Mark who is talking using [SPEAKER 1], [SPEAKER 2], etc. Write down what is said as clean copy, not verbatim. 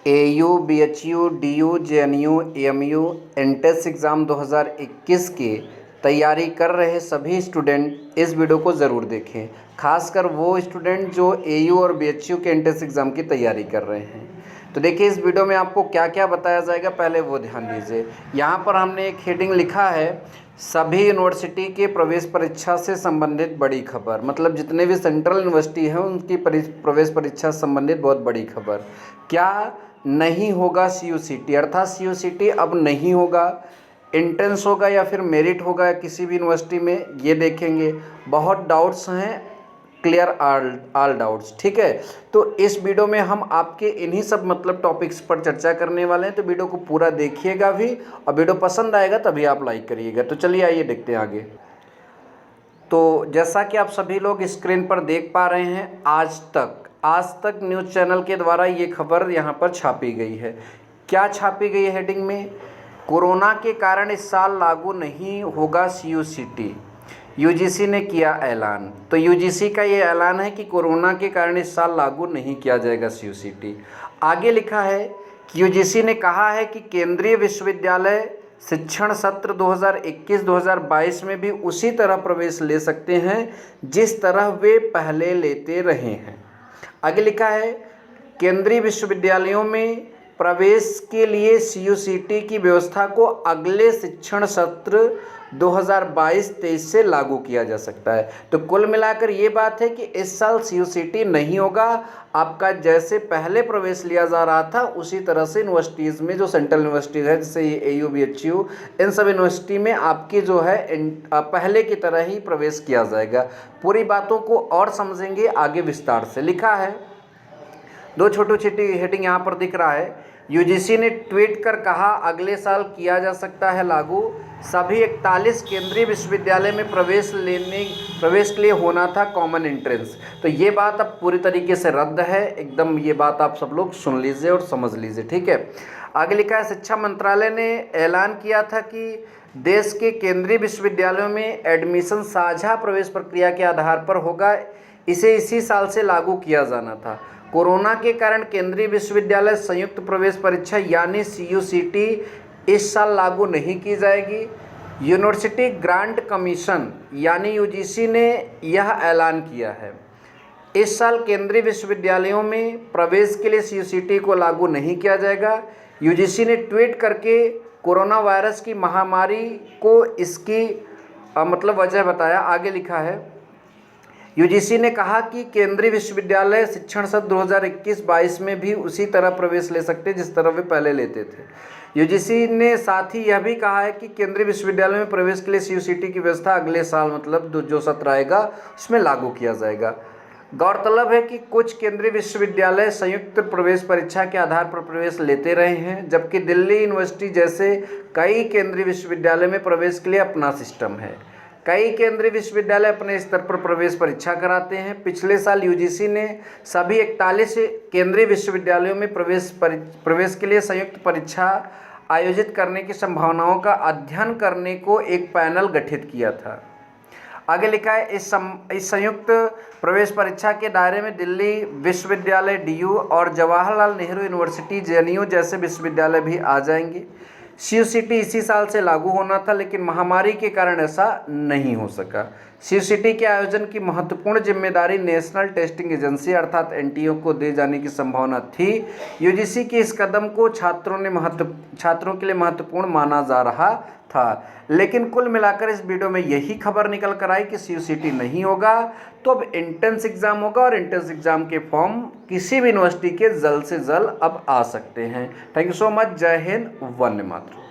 [SPEAKER 1] AU, BHU, DU, JNU, AMU entrance exam 2021 की तैयारी कर रहे सभी स्टूडेंट इस वीडियो को ज़रूर देखें। खासकर वो स्टूडेंट जो AU और BHU के एंट्रेंस एग्ज़ाम की तैयारी कर रहे हैं। तो देखिए इस वीडियो में आपको क्या क्या बताया जाएगा, पहले वो ध्यान दीजिए। यहाँ पर हमने एक हेडिंग लिखा है, सभी यूनिवर्सिटी के प्रवेश परीक्षा से संबंधित बड़ी खबर। मतलब जितने भी सेंट्रल यूनिवर्सिटी हैं उनकी प्रवेश परीक्षा से संबंधित बहुत बड़ी खबर। क्या नहीं होगा CUCT, अर्थात CUCT अब नहीं होगा, एंट्रेंस होगा या फिर मेरिट होगा किसी भी यूनिवर्सिटी में, ये देखेंगे। बहुत डाउट्स हैं, क्लियर ऑल डाउट्स, ठीक है। तो इस वीडियो में हम आपके इन्हीं सब मतलब टॉपिक्स पर चर्चा करने वाले हैं, तो वीडियो को पूरा देखिएगा भी, और वीडियो पसंद आएगा तभी आप लाइक करिएगा। तो चलिए आइए देखते हैं आगे। तो जैसा कि आप सभी लोग स्क्रीन पर देख पा रहे हैं, आज तक न्यूज़ चैनल के द्वारा ये खबर यहाँ पर छापी गई है। क्या छापी गई है हेडिंग में? कोरोना के कारण इस साल लागू नहीं होगा CUCT, UGC ने किया ऐलान। तो UGC का ये ऐलान है कि कोरोना के कारण इस साल लागू नहीं किया जाएगा CUCT। आगे लिखा है कि UGC ने कहा है कि केंद्रीय विश्वविद्यालय शिक्षण सत्र 2021-2022 में भी उसी तरह प्रवेश ले सकते हैं जिस तरह वे पहले लेते रहे हैं। आगे लिखा है, केंद्रीय विश्वविद्यालयों में प्रवेश के लिए CUCT की व्यवस्था को अगले शिक्षण सत्र 2022-23 से लागू किया जा सकता है। तो कुल मिलाकर ये बात है कि इस साल CUCT नहीं होगा। आपका जैसे पहले प्रवेश लिया जा रहा था उसी तरह से यूनिवर्सिटीज़ में, जो सेंट्रल यूनिवर्सिटीज़ है जैसे ये AU, BHU, इन सब यूनिवर्सिटी में आपकी जो है पहले की तरह ही प्रवेश किया जाएगा। पूरी बातों को और समझेंगे आगे विस्तार से। लिखा है, दो छोटी छोटी हेडिंग यहाँ पर दिख रहा है। UGC ने ट्वीट कर कहा, अगले साल किया जा सकता है लागू। सभी 41 केंद्रीय विश्वविद्यालय में प्रवेश के लिए होना था कॉमन एंट्रेंस। तो ये बात अब पूरी तरीके से रद्द है, एकदम ये बात आप सब लोग सुन लीजिए और समझ लीजिए, ठीक है। आगे लिखा है, शिक्षा मंत्रालय ने ऐलान किया था कि देश के केंद्रीय विश्वविद्यालयों में एडमिशन साझा प्रवेश प्रक्रिया के आधार पर होगा। इसे इसी साल से लागू किया जाना था। कोरोना के कारण केंद्रीय विश्वविद्यालय संयुक्त प्रवेश परीक्षा यानी CUCT इस साल लागू नहीं की जाएगी। यूनिवर्सिटी ग्रांट कमीशन यानी UGC ने यह ऐलान किया है। इस साल केंद्रीय विश्वविद्यालयों में प्रवेश के लिए CUCT को लागू नहीं किया जाएगा। UGC ने ट्वीट करके कोरोना वायरस की महामारी को इसकी मतलब वजह बताया। आगे लिखा है, UGC ने कहा कि केंद्रीय विश्वविद्यालय शिक्षण सत्र 2021-22 में भी उसी तरह प्रवेश ले सकते जिस तरह वे पहले लेते थे। UGC ने साथ ही यह भी कहा है कि केंद्रीय विश्वविद्यालय में प्रवेश के लिए CUCT की व्यवस्था अगले साल मतलब जो सत्र आएगा उसमें लागू किया जाएगा। गौरतलब है कि कुछ केंद्रीय विश्वविद्यालय संयुक्त प्रवेश परीक्षा के आधार पर प्रवेश लेते रहे हैं, जबकि दिल्ली यूनिवर्सिटी जैसे कई केंद्रीय विश्वविद्यालय में प्रवेश के लिए अपना सिस्टम है। कई केंद्रीय विश्वविद्यालय अपने स्तर पर प्रवेश परीक्षा कराते हैं। पिछले साल UGC ने सभी 41 केंद्रीय विश्वविद्यालयों में प्रवेश के लिए संयुक्त परीक्षा आयोजित करने की संभावनाओं का अध्ययन करने को एक पैनल गठित किया था। आगे लिखा है, इस संयुक्त प्रवेश परीक्षा के दायरे में दिल्ली विश्वविद्यालय DU और जवाहरलाल नेहरू यूनिवर्सिटी JNU जैसे विश्वविद्यालय भी आ जाएंगे। CUCT इसी साल से लागू होना था, लेकिन महामारी के कारण ऐसा नहीं हो सका। CUCT के आयोजन की महत्वपूर्ण जिम्मेदारी नेशनल टेस्टिंग एजेंसी अर्थात NTO को दे जाने की संभावना थी। UGC के इस कदम को छात्रों के लिए महत्वपूर्ण माना जा रहा था, लेकिन कुल मिलाकर इस वीडियो में यही खबर निकल कर आई कि CUCT नहीं होगा। तो अब एंट्रेंस एग्जाम होगा और एंट्रेंस एग्जाम के फॉर्म किसी भी यूनिवर्सिटी के जल्द से जल्द अब आ सकते हैं। Thank you so much. जय हिंद, वंदे मातरम।